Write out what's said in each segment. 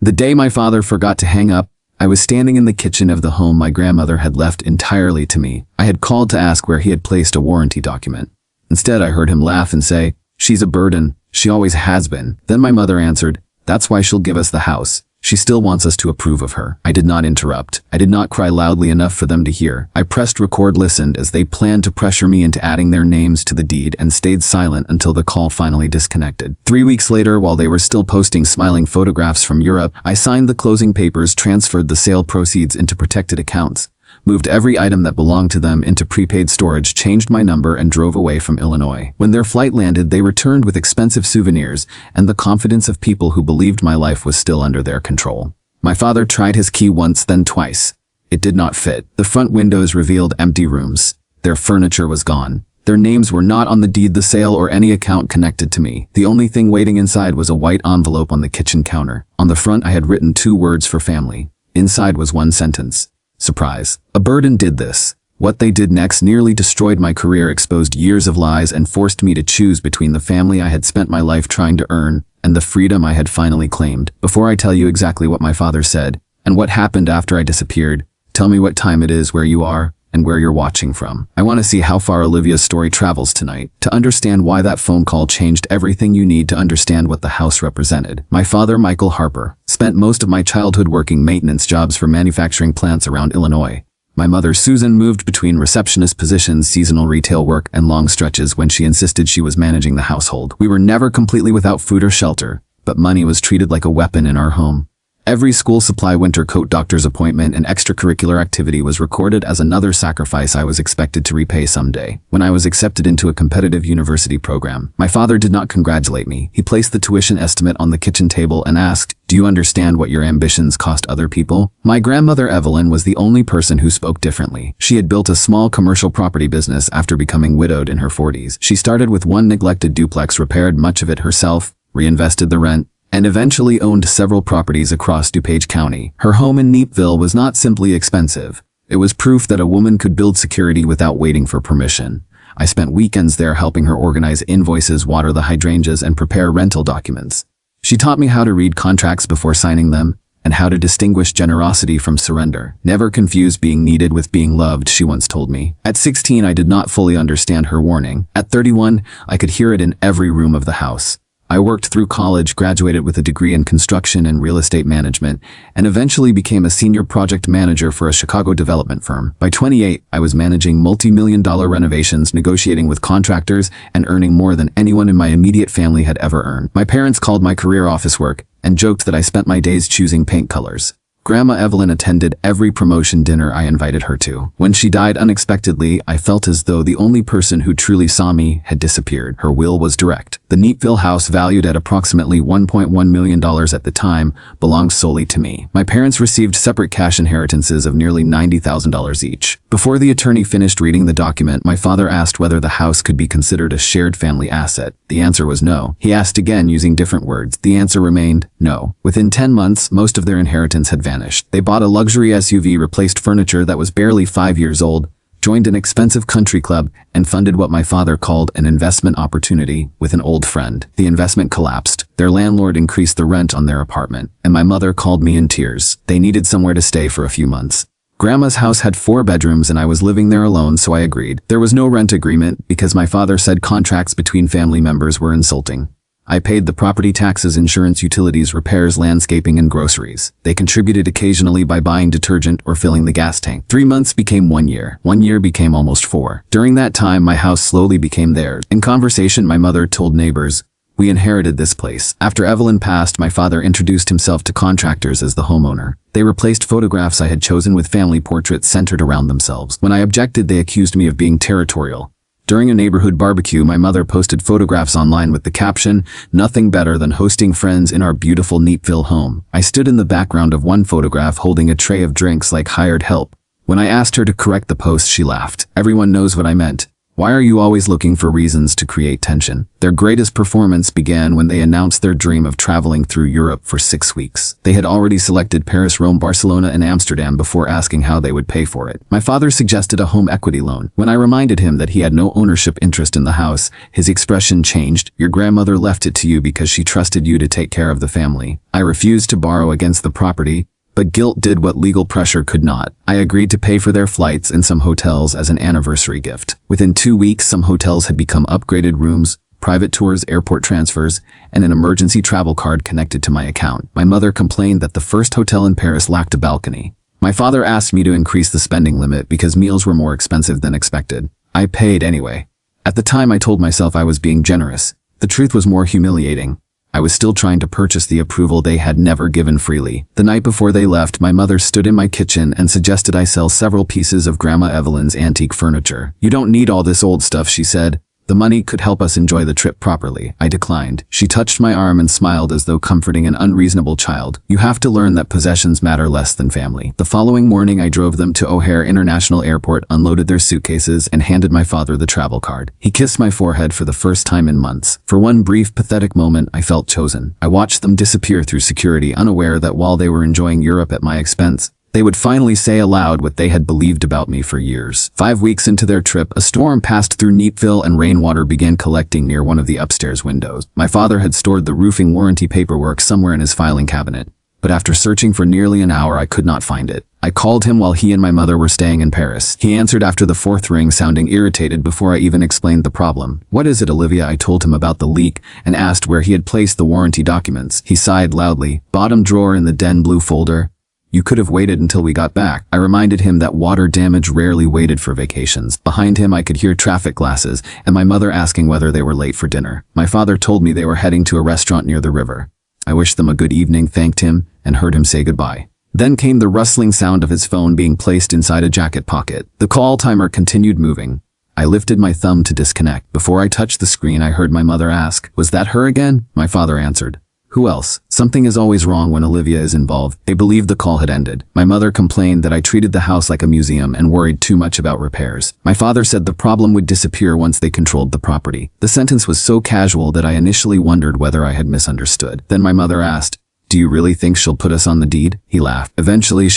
The day my father forgot to hang up, I was standing in the kitchen of the home my grandmother had left entirely to me. I had called to ask where he had placed a warranty document. Instead, I heard him laugh and say, "She's a burden. She always has been." Then my mother answered, "That's why she'll give us the house. She still wants us to approve of her." I did not interrupt. I did not cry loudly enough for them to hear. I pressed record, listened as they planned to pressure me into adding their names to the deed, and stayed silent until the call finally disconnected. 3 weeks later, while they were still posting smiling photographs from Europe, I signed the closing papers, transferred the sale proceeds into protected accounts, moved every item that belonged to them into prepaid storage, changed my number, and drove away from Illinois. When their flight landed, they returned with expensive souvenirs and the confidence of people who believed my life was still under their control. My father tried his key once, then twice. It did not fit. The front windows revealed empty rooms. Their furniture was gone. Their names were not on the deed, the sale, or any account connected to me. The only thing waiting inside was a white envelope on the kitchen counter. On the front, I had written 2 words for family. Inside was 1 sentence. Surprise. A burden did this. What they did next nearly destroyed my career, exposed years of lies, and forced me to choose between the family I had spent my life trying to earn and the freedom I had finally claimed. Before I tell you exactly what my father said and what happened after I disappeared, tell me what time it is, where you are, and where you're watching from. I want to see how far Olivia's story travels tonight, to understand why that phone call changed everything you need to understand what the house represented. My father, Michael Harper, spent most of my childhood working maintenance jobs for manufacturing plants around Illinois. My mother, Susan, moved between receptionist positions, seasonal retail work, and long stretches when she insisted she was managing the household. We were never completely without food or shelter, but money was treated like a weapon in our home. Every school supply, winter coat, doctor's appointment, and extracurricular activity was recorded as another sacrifice I was expected to repay someday. When I was accepted into a competitive university program, my father did not congratulate me. He placed the tuition estimate on the kitchen table and asked, "Do you understand what your ambitions cost other people?" My grandmother, Evelyn, was the only person who spoke differently. She had built a small commercial property business after becoming widowed in her 40s. She started with one neglected duplex, repaired much of it herself, reinvested the rent, and eventually owned several properties across DuPage County. Her home in Neepville was not simply expensive. It was proof that a woman could build security without waiting for permission. I spent weekends there helping her organize invoices, water the hydrangeas, and prepare rental documents. She taught me how to read contracts before signing them, and how to distinguish generosity from surrender. "Never confuse being needed with being loved," she once told me. At 16, I did not fully understand her warning. At 31, I could hear it in every room of the house. I worked through college, graduated with a degree in construction and real estate management, and eventually became a senior project manager for a Chicago development firm. By 28, I was managing multi-million-dollar renovations, negotiating with contractors, and earning more than anyone in my immediate family had ever earned. My parents called my career office work and joked that I spent my days choosing paint colors. Grandma Evelyn attended every promotion dinner I invited her to. When she died unexpectedly, I felt as though the only person who truly saw me had disappeared. Her will was direct. The Neepville house, valued at approximately $1.1 million at the time, belonged solely to me. My parents received separate cash inheritances of nearly $90,000 each. Before the attorney finished reading the document, my father asked whether the house could be considered a shared family asset. The answer was no. He asked again using different words. The answer remained no. Within 10 months, most of their inheritance had vanished. They bought a luxury SUV, replaced furniture that was barely 5 years old, joined an expensive country club, and funded what my father called an investment opportunity with an old friend. The investment collapsed. Their landlord increased the rent on their apartment, and my mother called me in tears. They needed somewhere to stay for a few months. Grandma's house had 4 bedrooms and I was living there alone, so I agreed. There was no rent agreement because my father said contracts between family members were insulting. I paid the property taxes, insurance, utilities, repairs, landscaping, and groceries. They contributed occasionally by buying detergent or filling the gas tank. 3 months became 1 year. 1 year became almost 4. During that time, my house slowly became theirs. In conversation, my mother told neighbors, "We inherited this place." After Evelyn passed, my father introduced himself to contractors as the homeowner. They replaced photographs I had chosen with family portraits centered around themselves. When I objected, they accused me of being territorial. During a neighborhood barbecue, my mother posted photographs online with the caption, "Nothing better than hosting friends in our beautiful Neepville home." I stood in the background of one photograph holding a tray of drinks like hired help. When I asked her to correct the post, she laughed. "Everyone knows what I meant. Why are you always looking for reasons to create tension? Their greatest performance began when they announced their dream of traveling through Europe for 6 weeks. They had already selected Paris, Rome, Barcelona, and Amsterdam before asking how they would pay for it. My father suggested a home equity loan. When I reminded him that he had no ownership interest in the house, his expression changed. Your grandmother left it to you because she trusted you to take care of the family. I refused to borrow against the property, but guilt did what legal pressure could not. I agreed to pay for their flights and some hotels as an anniversary gift. Within 2 weeks, some hotels had become upgraded rooms, private tours, airport transfers, and an emergency travel card connected to my account. My mother complained that the first hotel in Paris lacked a balcony. My father asked me to increase the spending limit because meals were more expensive than expected. I paid anyway. At the time, I told myself I was being generous. The truth was more humiliating. I was still trying to purchase the approval they had never given freely. The night before they left, my mother stood in my kitchen and suggested I sell several pieces of Grandma Evelyn's antique furniture. You don't need all this old stuff, she said. The money could help us enjoy the trip properly. I declined. She touched my arm and smiled as though comforting an unreasonable child. You have to learn that possessions matter less than family. The following morning, I drove them to O'Hare International Airport, unloaded their suitcases, and handed my father the travel card. He kissed my forehead for the first time in months. For one brief, pathetic moment, I felt chosen. I watched them disappear through security, unaware that while they were enjoying Europe at my expense, they would finally say aloud what they had believed about me for years. 5 weeks into their trip, a storm passed through Neatville and rainwater began collecting near one of the upstairs windows. My father had stored the roofing warranty paperwork somewhere in his filing cabinet, but after searching for nearly an hour, I could not find it. I called him while he and my mother were staying in Paris. He answered after the 4th ring, sounding irritated before I even explained the problem. What is it, Olivia? I told him about the leak and asked where he had placed the warranty documents. He sighed loudly. Bottom drawer in the Den Blue folder. You could have waited until we got back. I reminded him that water damage rarely waited for vacations. Behind him, I could hear traffic glasses and my mother asking whether they were late for dinner. My father told me they were heading to a restaurant near the river. I wished them a good evening, thanked him, and heard him say goodbye. Then came the rustling sound of his phone being placed inside a jacket pocket. The call timer continued moving. I lifted my thumb to disconnect. Before I touched the screen, I heard my mother ask, "Was that her again?" My father answered, "Who else? Something is always wrong when Olivia is involved." They believed the call had ended. My mother complained that I treated the house like a museum and worried too much about repairs. My father said the problem would disappear once they controlled the property. The sentence was so casual that I initially wondered whether I had misunderstood. Then my mother asked, "Do you really think she'll put us on the deed?" He laughed. "Eventually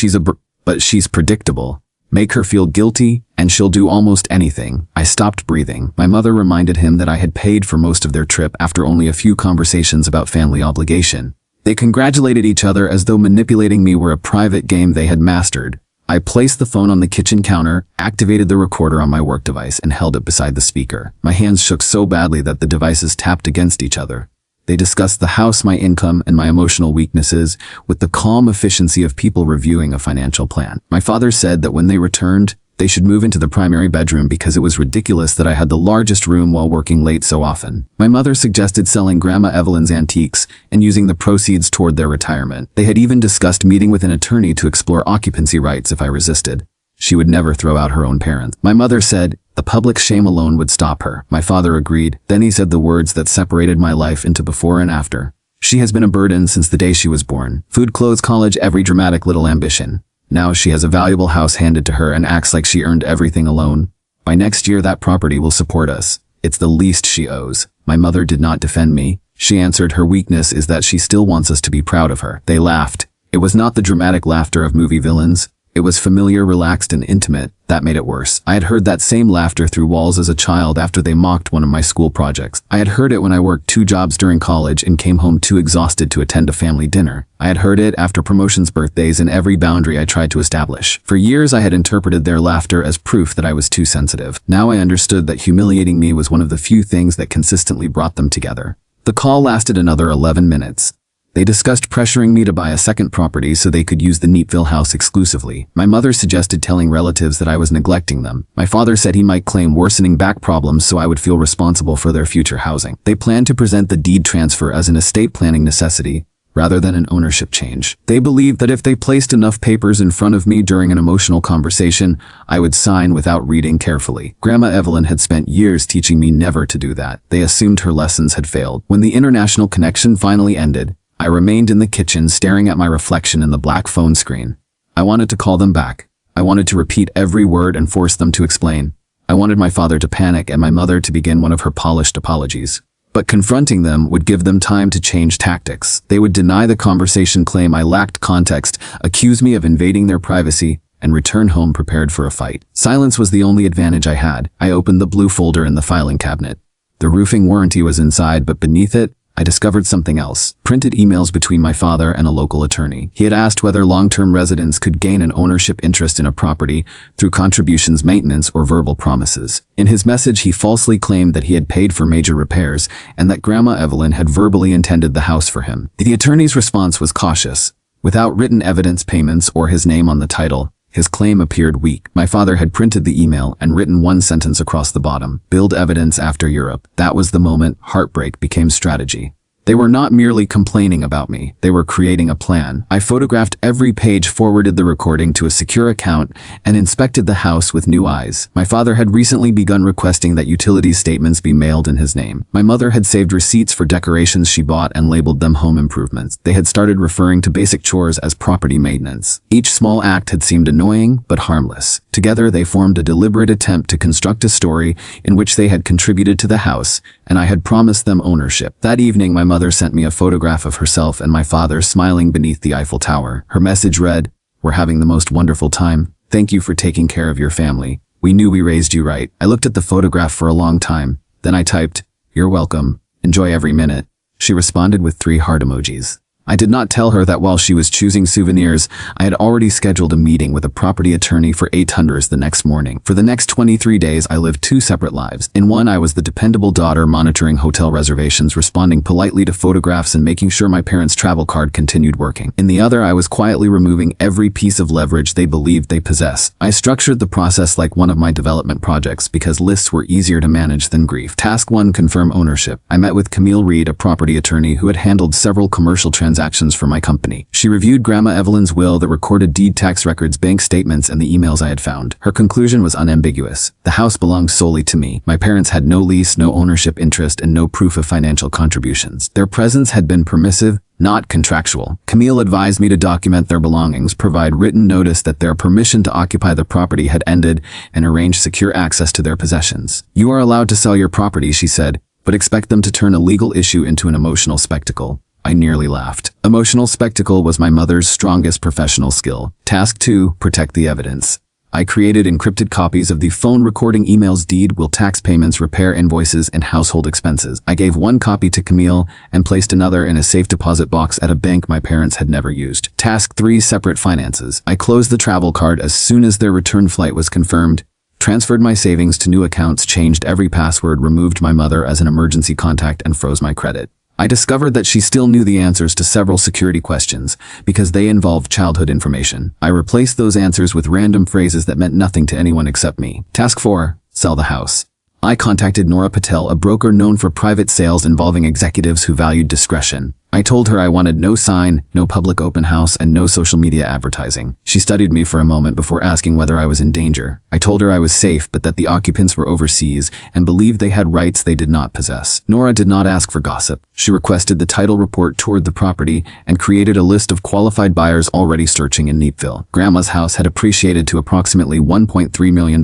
but she's predictable. Make her feel guilty, and she'll do almost anything." I stopped breathing. My mother reminded him that I had paid for most of their trip after only a few conversations about family obligation. They congratulated each other as though manipulating me were a private game they had mastered. I placed the phone on the kitchen counter, activated the recorder on my work device, and held it beside the speaker. My hands shook so badly that the devices tapped against each other. They discussed the house, my income, and my emotional weaknesses with the calm efficiency of people reviewing a financial plan. My father said that when they returned, they should move into the primary bedroom because it was ridiculous that I had the largest room while working late so often. My mother suggested selling Grandma Evelyn's antiques and using the proceeds toward their retirement. They had even discussed meeting with an attorney to explore occupancy rights if I resisted. She would never throw out her own parents. My mother said the public shame alone would stop her. My father agreed. Then he said the words that separated my life into before and after. She has been a burden since the day she was born. Food, clothes, college, every dramatic little ambition. Now she has a valuable house handed to her and acts like she earned everything alone. By next year, that property will support us. It's the least she owes. My mother did not defend me. She answered her weakness is that she still wants us to be proud of her. They laughed. It was not the dramatic laughter of movie villains. It was familiar, relaxed, and intimate. That made it worse. I had heard that same laughter through walls as a child after they mocked one of my school projects. I had heard it when I worked 2 jobs during college and came home too exhausted to attend a family dinner. I had heard it after promotions, birthdays, and every boundary I tried to establish. For years, I had interpreted their laughter as proof that I was too sensitive. Now I understood that humiliating me was one of the few things that consistently brought them together. The call lasted another 11 minutes. They discussed pressuring me to buy a second property so they could use the Neatville house exclusively. My mother suggested telling relatives that I was neglecting them. My father said he might claim worsening back problems so I would feel responsible for their future housing. They planned to present the deed transfer as an estate planning necessity rather than an ownership change. They believed that if they placed enough papers in front of me during an emotional conversation, I would sign without reading carefully. Grandma Evelyn had spent years teaching me never to do that. They assumed her lessons had failed. When the international connection finally ended, I remained in the kitchen staring at my reflection in the black phone screen. I wanted to call them back. I wanted to repeat every word and force them to explain. I wanted my father to panic and my mother to begin one of her polished apologies. But confronting them would give them time to change tactics. They would deny the conversation, claim I lacked context, accuse me of invading their privacy, and return home prepared for a fight. Silence was the only advantage I had. I opened the blue folder in the filing cabinet. The roofing warranty was inside, but beneath it, I discovered something else. Printed emails between my father and a local attorney. He had asked whether long-term residents could gain an ownership interest in a property through contributions, maintenance, or verbal promises. In his message, he falsely claimed that he had paid for major repairs and that Grandma Evelyn had verbally intended the house for him. The attorney's response was cautious. Without written evidence, payments, or his name on the title, his claim appeared weak. My father had printed the email and written one sentence across the bottom: build evidence after Europe. That was the moment heartbreak became strategy. They were not merely complaining about me, they were creating a plan. I photographed every page, forwarded the recording to a secure account, and inspected the house with new eyes. My father had recently begun requesting that utility statements be mailed in his name. My mother had saved receipts for decorations she bought and labeled them home improvements. They had started referring to basic chores as property maintenance. Each small act had seemed annoying, but harmless. Together they formed a deliberate attempt to construct a story in which they had contributed to the house, and I had promised them ownership. That evening, my mother sent me a photograph of herself and my father smiling beneath the Eiffel Tower. Her message read, "We're having the most wonderful time. Thank you for taking care of your family. We knew we raised you right." I looked at the photograph for a long time. Then I typed, "You're welcome. Enjoy every minute." She responded with 3 heart emojis. I did not tell her that while she was choosing souvenirs, I had already scheduled a meeting with a property attorney for 800 the next morning. For the next 23 days, I lived 2 separate lives. In one, I was the dependable daughter monitoring hotel reservations, responding politely to photographs, and making sure my parents' travel card continued working. In the other, I was quietly removing every piece of leverage they believed they possessed. I structured the process like one of my development projects because lists were easier to manage than grief. Task 1, confirm ownership. I met with Camille Reed, a property attorney who had handled several commercial transactions for my company. She reviewed Grandma Evelyn's will, the recorded deed, tax records, bank statements, and the emails I had found. Her conclusion was unambiguous. The house belonged solely to me. My parents had no lease, no ownership interest, and no proof of financial contributions. Their presence had been permissive, not contractual. Camille advised me to document their belongings, provide written notice that their permission to occupy the property had ended, and arrange secure access to their possessions. "You are allowed to sell your property," she said, "but expect them to turn a legal issue into an emotional spectacle." I nearly laughed. Emotional spectacle was my mother's strongest professional skill. Task 2, protect the evidence. I created encrypted copies of the phone recording, emails, deed, will, tax payments, repair invoices, and household expenses. I gave one copy to Camille and placed another in a safe deposit box at a bank my parents had never used. Task 3, separate finances. I closed the travel card as soon as their return flight was confirmed, transferred my savings to new accounts, changed every password, removed my mother as an emergency contact, and froze my credit. I discovered that she still knew the answers to several security questions because they involved childhood information. I replaced those answers with random phrases that meant nothing to anyone except me. Task 4, sell the house. I contacted Nora Patel, a broker known for private sales involving executives who valued discretion. I told her I wanted no sign, no public open house, and no social media advertising. She studied me for a moment before asking whether I was in danger. I told her I was safe, but that the occupants were overseas and believed they had rights they did not possess. Nora did not ask for gossip. She requested the title report, toured the property, and created a list of qualified buyers already searching in Neepville. Grandma's house had appreciated to approximately $1.3 million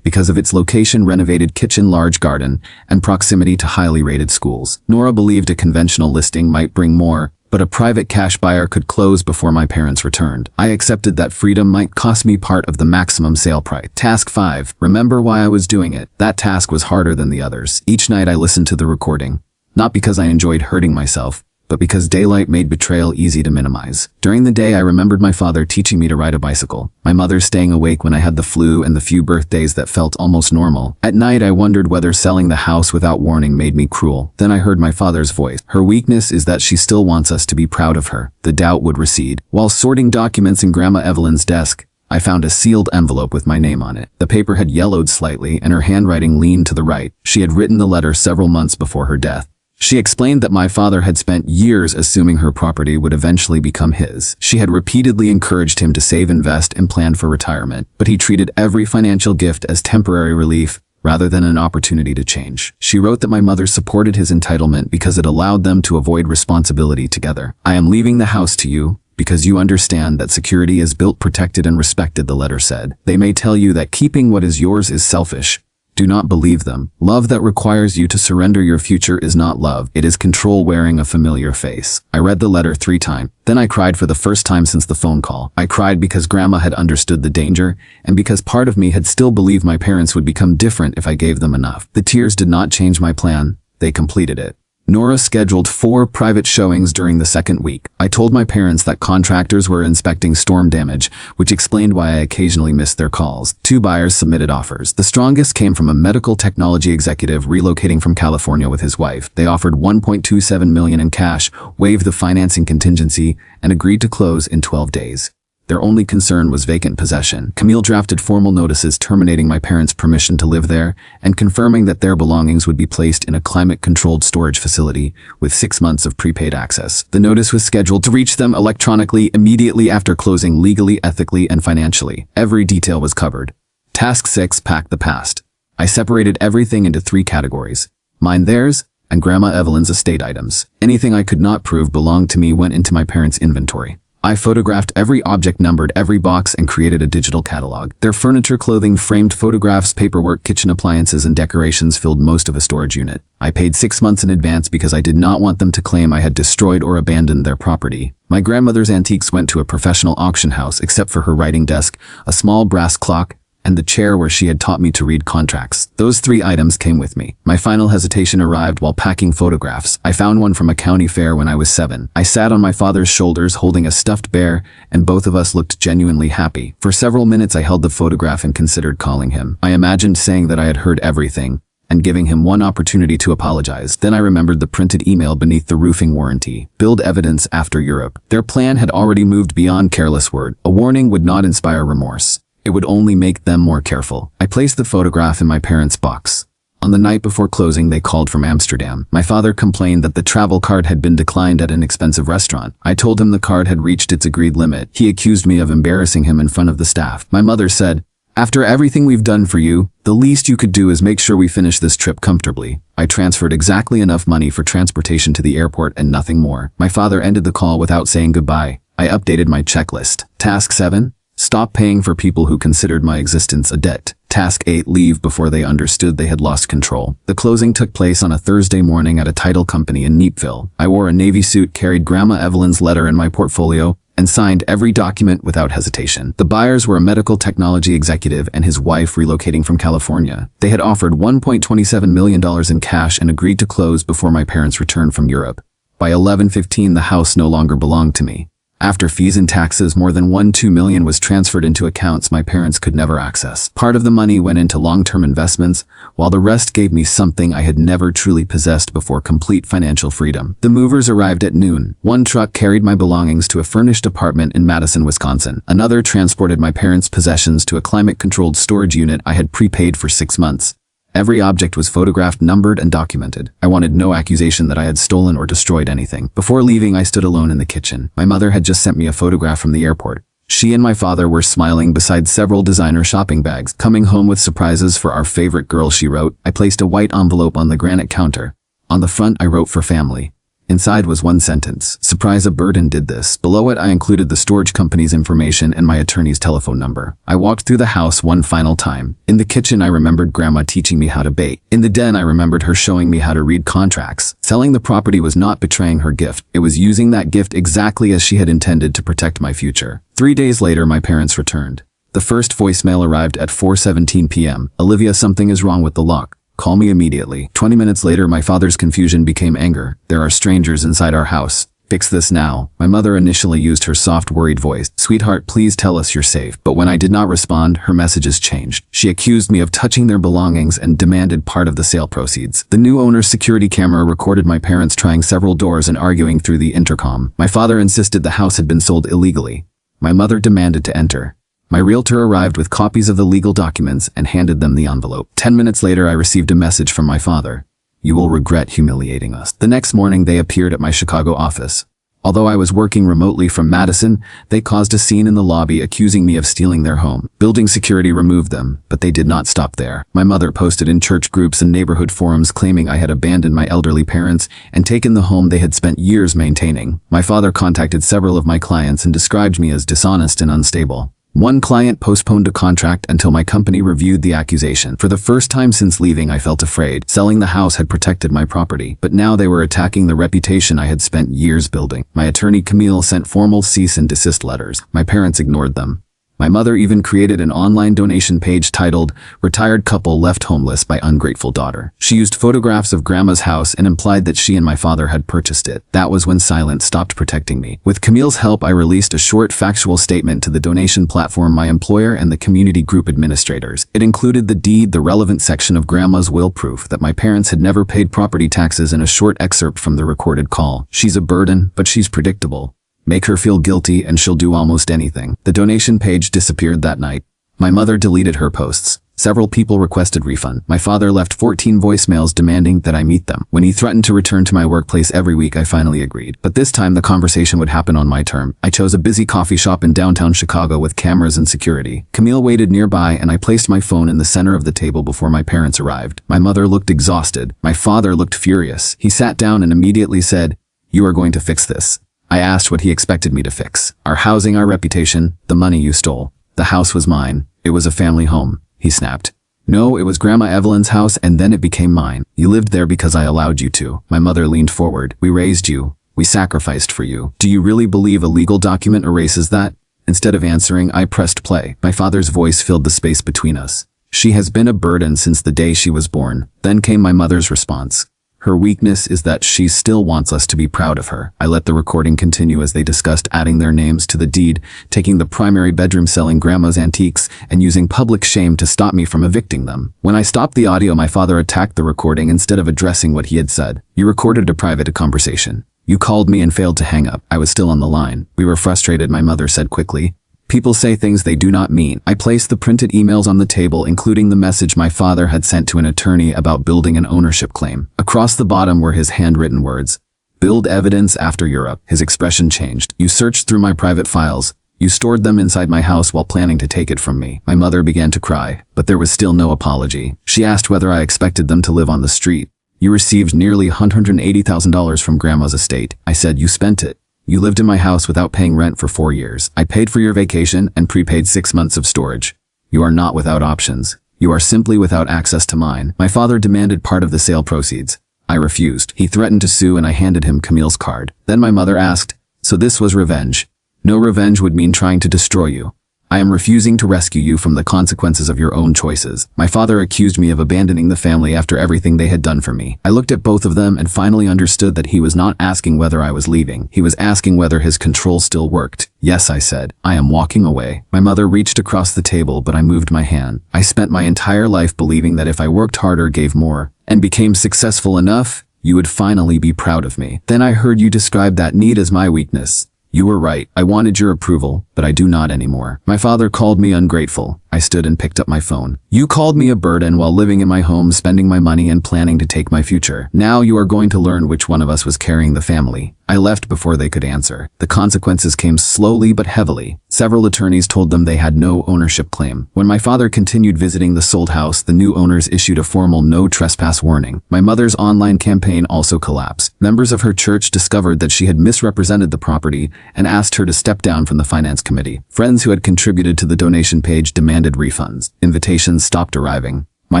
because of its location, renovated kitchen, large garden, and proximity to highly rated schools. Nora believed a conventional listing might bring more, but a private cash buyer could close before my parents returned. I accepted that freedom might cost me part of the maximum sale price. Task 5, remember why I was doing it. That task was harder than the others. Each night I listened to the recording, not because I enjoyed hurting myself, but because daylight made betrayal easy to minimize. During the day, I remembered my father teaching me to ride a bicycle, my mother staying awake when I had the flu, and the few birthdays that felt almost normal. At night, I wondered whether selling the house without warning made me cruel. Then I heard my father's voice. Her weakness is that she still wants us to be proud of her. The doubt would recede. While sorting documents in Grandma Evelyn's desk, I found a sealed envelope with my name on it. The paper had yellowed slightly, and her handwriting leaned to the right. She had written the letter several months before her death. She explained that my father had spent years assuming her property would eventually become his. She had repeatedly encouraged him to save, invest, and plan for retirement, but he treated every financial gift as temporary relief rather than an opportunity to change. She wrote that my mother supported his entitlement because it allowed them to avoid responsibility together. "I am leaving the house to you because you understand that security is built, protected, and respected," the letter said. "They may tell you that keeping what is yours is selfish, Do not believe them. Love that requires you to surrender your future is not love. It is control wearing a familiar face. I read the letter 3 times. Then I cried for the first time since the phone call. I cried because Grandma had understood the danger, and because part of me had still believed my parents would become different if I gave them enough. The tears did not change my plan. They completed it. Nora scheduled 4 private showings during the second week. I told my parents that contractors were inspecting storm damage, which explained why I occasionally missed their calls. 2 buyers submitted offers. The strongest came from a medical technology executive relocating from California with his wife. They offered $1.27 million in cash, waived the financing contingency, and agreed to close in 12 days. Their only concern was vacant possession. Camille drafted formal notices terminating my parents' permission to live there and confirming that their belongings would be placed in a climate-controlled storage facility with 6 months of prepaid access. The notice was scheduled to reach them electronically immediately after closing, legally, ethically, and financially. Every detail was covered. Task 6: Pack the past. I separated everything into 3 categories: mine, theirs, and Grandma Evelyn's estate items. Anything I could not prove belonged to me went into my parents' inventory. I photographed every object, numbered every box, and created a digital catalog. Their furniture, clothing, framed photographs, paperwork, kitchen appliances, and decorations filled most of a storage unit. I paid 6 months in advance because I did not want them to claim I had destroyed or abandoned their property. My grandmother's antiques went to a professional auction house except for her writing desk, a small brass clock, and the chair where she had taught me to read contracts. Those 3 items came with me. My final hesitation arrived while packing photographs. I found one from a county fair when I was 7. I sat on my father's shoulders holding a stuffed bear, and both of us looked genuinely happy. For several minutes I held the photograph and considered calling him. I imagined saying that I had heard everything and giving him one opportunity to apologize. Then I remembered the printed email beneath the roofing warranty. Build evidence after Europe. Their plan had already moved beyond careless word. A warning would not inspire remorse. It would only make them more careful. I placed the photograph in my parents' box. On the night before closing, they called from Amsterdam. My father complained that the travel card had been declined at an expensive restaurant. I told him the card had reached its agreed limit. He accused me of embarrassing him in front of the staff. My mother said, "After everything we've done for you, the least you could do is make sure we finish this trip comfortably." I transferred exactly enough money for transportation to the airport and nothing more. My father ended the call without saying goodbye. I updated my checklist. Task 7. Stop paying for people who considered my existence a debt. Task 8: Leave before they understood they had lost control. The closing took place on a Thursday morning at a title company in Neepville. I wore a navy suit, carried Grandma Evelyn's letter in my portfolio, and signed every document without hesitation. The buyers were a medical technology executive and his wife relocating from California. They had offered $1.27 million in cash and agreed to close before my parents returned from Europe. By 11:15, the house no longer belonged to me. After fees and taxes, more than $1.2 million was transferred into accounts my parents could never access. Part of the money went into long-term investments, while the rest gave me something I had never truly possessed before: complete financial freedom. The movers arrived at noon. One truck carried my belongings to a furnished apartment in Madison, Wisconsin. Another transported my parents' possessions to a climate-controlled storage unit I had prepaid for 6 months. Every object was photographed, numbered, and documented. I wanted no accusation that I had stolen or destroyed anything. Before leaving, I stood alone in the kitchen. My mother had just sent me a photograph from the airport. She and my father were smiling beside several designer shopping bags. "Coming home with surprises for our favorite girl," she wrote. I placed a white envelope on the granite counter. On the front, I wrote "For family." Inside was one sentence: "Surprise, a burden did this." Below it, I included the storage company's information and my attorney's telephone number. I walked through the house one final time. In the kitchen, I remembered Grandma teaching me how to bake. In the den, I remembered her showing me how to read contracts. Selling the property was not betraying her gift. It was using that gift exactly as she had intended to protect my future. 3 days later, my parents returned. The first voicemail arrived at 4:17 p.m. "Olivia, something is wrong with the lock. Call me immediately." 20 minutes later, my father's confusion became anger. "There are strangers inside our house. Fix this now." My mother initially used her soft, worried voice. "Sweetheart, please tell us you're safe." But when I did not respond, her messages changed. She accused me of touching their belongings and demanded part of the sale proceeds. The new owner's security camera recorded my parents trying several doors and arguing through the intercom. My father insisted the house had been sold illegally. My mother demanded to enter. My realtor arrived with copies of the legal documents and handed them the envelope. 10 minutes later, I received a message from my father. "You will regret humiliating us." The next morning, they appeared at my Chicago office. Although I was working remotely from Madison, they caused a scene in the lobby, accusing me of stealing their home. Building security removed them, but they did not stop there. My mother posted in church groups and neighborhood forums claiming I had abandoned my elderly parents and taken the home they had spent years maintaining. My father contacted several of my clients and described me as dishonest and unstable. One client postponed a contract until my company reviewed the accusation. For the first time since leaving, I felt afraid. Selling the house had protected my property, but now they were attacking the reputation I had spent years building. My attorney Camille sent formal cease and desist letters. My parents ignored them. My mother even created an online donation page titled "Retired Couple Left Homeless by Ungrateful Daughter." She used photographs of Grandma's house and implied that she and my father had purchased it. That was when silence stopped protecting me. With Camille's help, I released a short factual statement to the donation platform, my employer, and the community group administrators. It included the deed, the relevant section of Grandma's will, proof that my parents had never paid property taxes, and a short excerpt from the recorded call. "She's a burden, but she's predictable. Make her feel guilty and she'll do almost anything." The donation page disappeared that night. My mother deleted her posts. Several people requested refund. My father left 14 voicemails demanding that I meet them. When he threatened to return to my workplace every week, I finally agreed. But this time the conversation would happen on my term. I chose a busy coffee shop in downtown Chicago with cameras and security. Camille waited nearby, and I placed my phone in the center of the table before my parents arrived. My mother looked exhausted. My father looked furious. He sat down and immediately said, "You are going to fix this." I asked what he expected me to fix. "Our housing, our reputation, the money you stole." "The house was mine. It was a family home," he snapped. "No, it was Grandma Evelyn's house, and then it became mine. You lived there because I allowed you to." My mother leaned forward. "We raised you. We sacrificed for you. Do you really believe a legal document erases that?" Instead of answering, I pressed play. My father's voice filled the space between us. "She has been a burden since the day she was born." Then came my mother's response. "Her weakness is that she still wants us to be proud of her." I let the recording continue as they discussed adding their names to the deed, taking the primary bedroom, selling Grandma's antiques, and using public shame to stop me from evicting them. When I stopped the audio, my father attacked the recording instead of addressing what he had said. "You recorded a private conversation. You called me and failed to hang up." I was still on the line. "We were frustrated," my mother said quickly. "People say things they do not mean." I placed the printed emails on the table, including the message my father had sent to an attorney about building an ownership claim. Across the bottom were his handwritten words. "Build evidence after you're up." His expression changed. "You searched through my private files. You stored them inside my house while planning to take it from me." My mother began to cry, but there was still no apology. She asked whether I expected them to live on the street. "You received nearly $180,000 from Grandma's estate." I said, "You spent it. You lived in my house without paying rent for 4 years. I paid for your vacation and prepaid 6 months of storage. You are not without options. You are simply without access to mine." My father demanded part of the sale proceeds. I refused. He threatened to sue, and I handed him Camille's card. Then my mother asked, "So this was revenge?" "No, revenge would mean trying to destroy you. I am refusing to rescue you from the consequences of your own choices." My father accused me of abandoning the family after everything they had done for me. I looked at both of them and finally understood that he was not asking whether I was leaving. He was asking whether his control still worked. "Yes," I said. "I am walking away." My mother reached across the table, but I moved my hand. "I spent my entire life believing that if I worked harder, gave more, and became successful enough, you would finally be proud of me. Then I heard you describe that need as my weakness. You were right. I wanted your approval, but I do not anymore." My father called me ungrateful. I stood and picked up my phone. "You called me a burden while living in my home, spending my money and planning to take my future. Now you are going to learn which one of us was carrying the family." I left before they could answer. The consequences came slowly but heavily. Several attorneys told them they had no ownership claim. When my father continued visiting the sold house, the new owners issued a formal no trespass warning. My mother's online campaign also collapsed. Members of her church discovered that she had misrepresented the property and asked her to step down from the finance committee. Friends who had contributed to the donation page demanded refunds. Invitations stopped arriving. My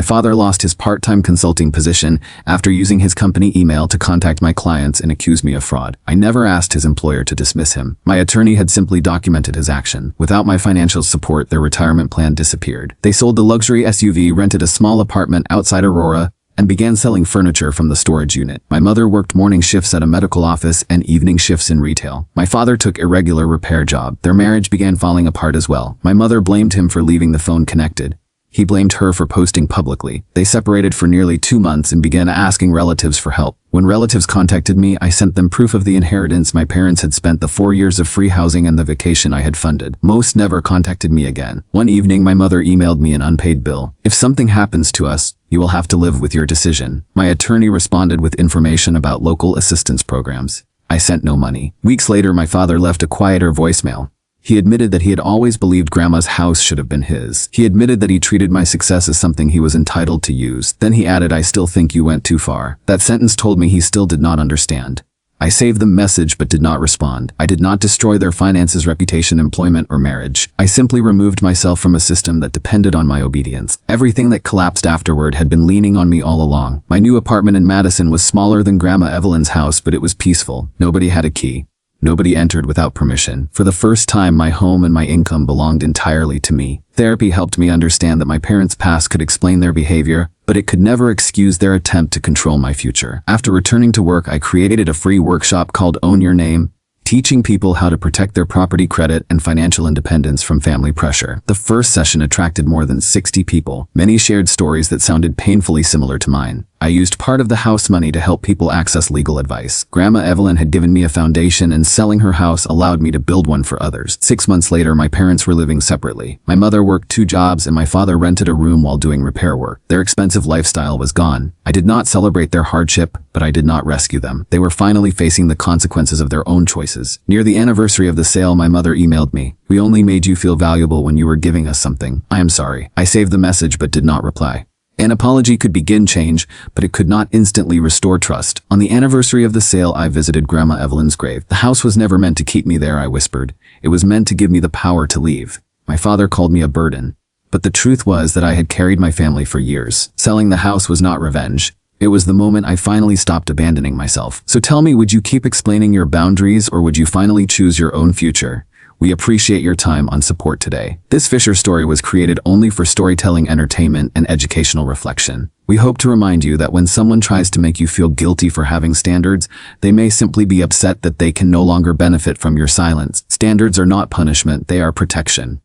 father lost his part-time consulting position after using his company email to contact my clients and accuse me of fraud. I never asked his employer to dismiss him. My attorney had simply documented his action. Without my financial support, their retirement plan disappeared. They sold the luxury SUV, rented a small apartment outside Aurora, and began selling furniture from the storage unit. My mother worked morning shifts at a medical office and evening shifts in retail. My father took irregular repair job. Their marriage began falling apart as well. My mother blamed him for leaving the phone connected. He blamed her for posting publicly. They separated for nearly 2 months and began asking relatives for help. When relatives contacted me, I sent them proof of the inheritance my parents had spent, the 4 years of free housing and the vacation I had funded. Most never contacted me again. One evening, my mother emailed me an unpaid bill. "If something happens to us, you will have to live with your decision." My attorney responded with information about local assistance programs. I sent no money. Weeks later, my father left a quieter voicemail. He admitted that he had always believed Grandma's house should have been his. He admitted that he treated my success as something he was entitled to use. Then he added, "I still think you went too far." That sentence told me he still did not understand. I saved the message but did not respond. I did not destroy their finances, reputation, employment, or marriage. I simply removed myself from a system that depended on my obedience. Everything that collapsed afterward had been leaning on me all along. My new apartment in Madison was smaller than Grandma Evelyn's house, but it was peaceful. Nobody had a key. Nobody entered without permission. For the first time, my home and my income belonged entirely to me. Therapy helped me understand that my parents' past could explain their behavior, but it could never excuse their attempt to control my future. After returning to work, I created a free workshop called Own Your Name, teaching people how to protect their property, credit, and financial independence from family pressure. The first session attracted more than 60 people. Many shared stories that sounded painfully similar to mine. I used part of the house money to help people access legal advice. Grandma Evelyn had given me a foundation, and selling her house allowed me to build one for others. 6 months later, my parents were living separately. My mother worked 2 jobs and my father rented a room while doing repair work. Their expensive lifestyle was gone. I did not celebrate their hardship, but I did not rescue them. They were finally facing the consequences of their own choices. Near the anniversary of the sale, my mother emailed me. "We only made you feel valuable when you were giving us something. I am sorry." I saved the message but did not reply. An apology could begin change, but it could not instantly restore trust. On the anniversary of the sale, I visited Grandma Evelyn's grave. "The house was never meant to keep me there," I whispered. "It was meant to give me the power to leave." My father called me a burden, but the truth was that I had carried my family for years. Selling the house was not revenge. It was the moment I finally stopped abandoning myself. So tell me, would you keep explaining your boundaries, or would you finally choose your own future? We appreciate your time on Support Today. This Fisher story was created only for storytelling, entertainment, and educational reflection. We hope to remind you that when someone tries to make you feel guilty for having standards, they may simply be upset that they can no longer benefit from your silence. Standards are not punishment, they are protection.